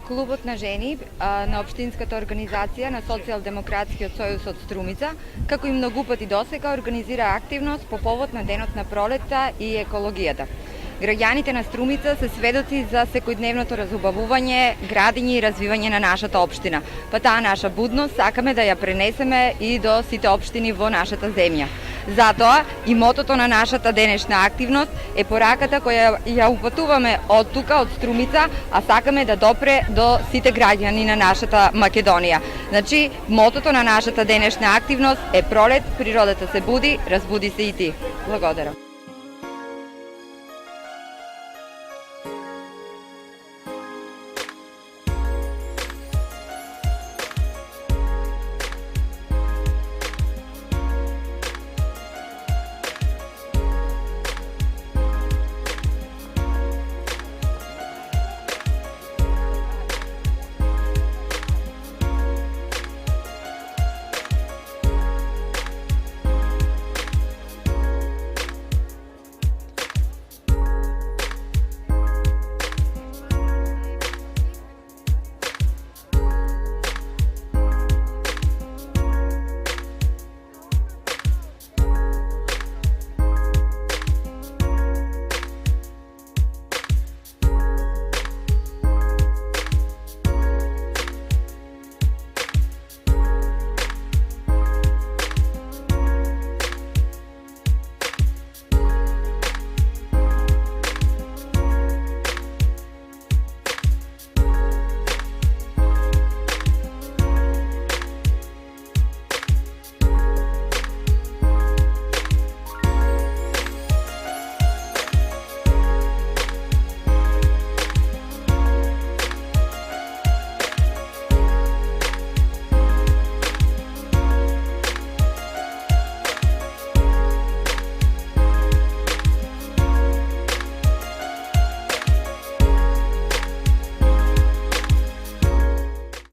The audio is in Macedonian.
Клубот на жени на Општинската организација на Социјалдемократскиот сојуз од Струмица, како и многу пати досега, организира активност по повод на Денот на пролетта и екологијата. Граѓаните на Струмица се сведоци за секојдневното разубавување, градење и развивање на нашата општина. Па таа наша будност сакаме да ја пренесеме и до сите општини во нашата земја. Затоа и мотото на нашата денешна активност е пораката која ја упатуваме од тука, од Струмица, а сакаме да допре до сите граѓани на нашата Македонија. Значи, мотото на нашата денешна активност е пролет, природата се буди, разбуди се и ти. Благодарам.